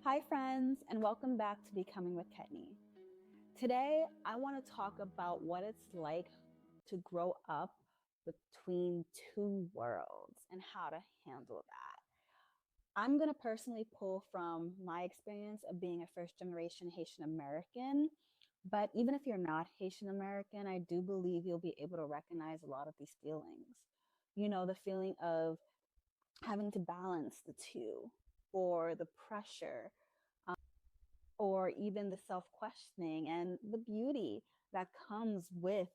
Hi friends, and welcome back to Becoming with Ketney. Today, I want to talk about what it's like to grow up between two worlds and how to handle that. I'm going to personally pull from my experience of being a first generation Haitian American, but even if you're not Haitian American, I do believe you'll be able to recognize a lot of these feelings. You know, the feeling of having to balance the two, or the pressure, or even the self questioning and the beauty that comes with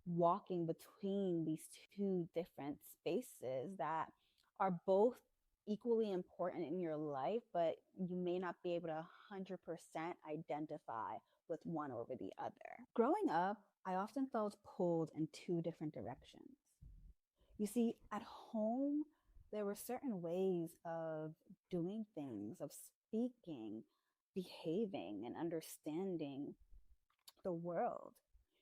walking between these two different spaces that are both equally important in your life, but you may not be able to 100% identify with one over the other. Growing up, I often felt pulled in two different directions. You see, at home, there were certain ways of doing things, of speaking, behaving, and understanding the world.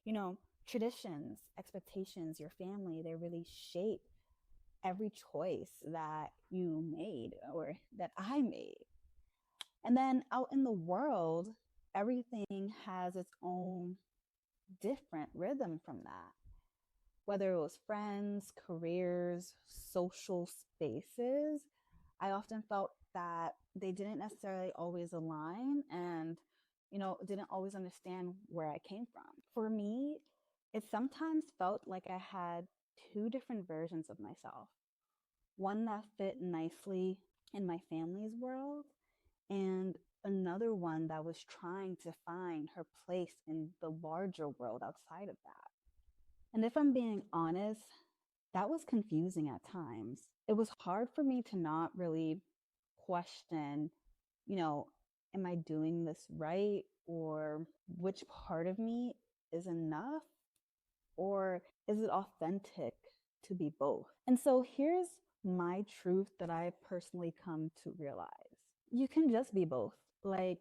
You know, traditions, expectations, your family, they really shape every choice that you made or that I made. And then out in the world, everything has its own different rhythm from that, whether it was friends, careers, social spaces. I often felt that they didn't necessarily always align and, didn't always understand where I came from. For me, it sometimes felt like I had two different versions of myself, one that fit nicely in my family's world, and another one that was trying to find her place in the larger world outside of that. And if I'm being honest, that was confusing at times. It was hard for me to not really question, you know, am I doing this right? Or which part of me is enough? Or is it authentic to be both? And so here's my truth that I personally come to realize. You can just be both. Like,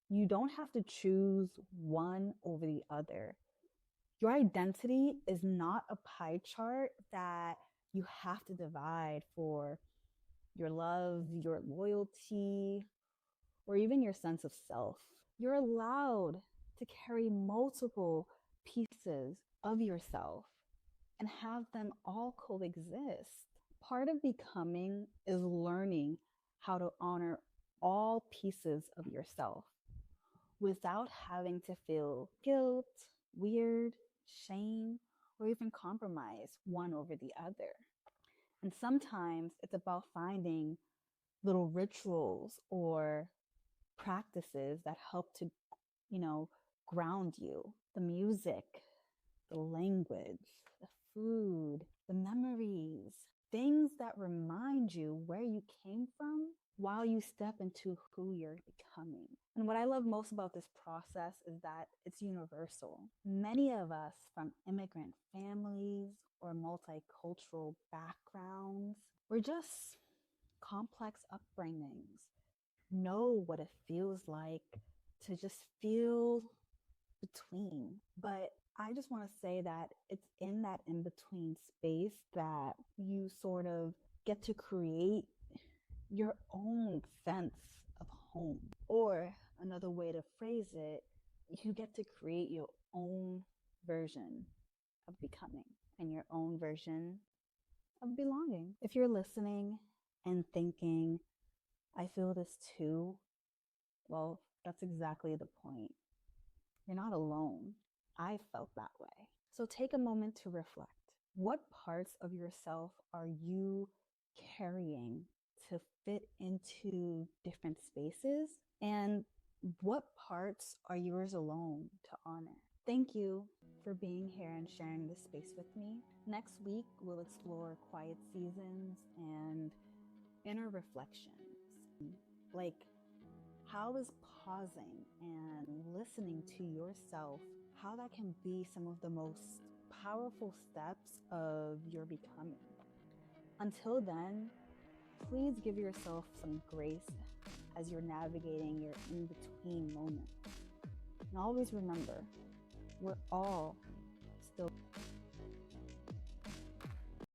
you don't have to choose one over the other. Your identity is not a pie chart that you have to divide for your love, your loyalty, or even your sense of self. You're allowed to carry multiple pieces of yourself and have them all coexist. Part of becoming is learning how to honor all pieces of yourself without having to feel guilt, weird, shame, or even compromise one over the other. And sometimes it's about finding little rituals or practices that help to, you know, ground you. The music, the language, the food, the memories, things that remind you where you came from while you step into who you're becoming. And what I love most about this process is that it's universal. Many of us from immigrant families or multicultural backgrounds, we're just complex upbringings, know what it feels like to just feel between. But I just want to say that it's in that in between space that you sort of get to create your own sense of home. Or another way to phrase it, you get to create your own version of becoming and your own version of belonging. If you're listening and thinking, I feel this too, well, that's exactly the point. You're not alone. I felt that way. So take a moment to reflect. What parts of yourself are you carrying to fit into different spaces? And what parts are yours alone to honor? Thank you for being here and sharing this space with me. Next week, we'll explore quiet seasons and inner reflections. Like, how is pausing and listening to yourself, how that can be some of the most powerful steps of your becoming. Until then, please give yourself some grace as you're navigating your in-between moments. And always remember, we're all still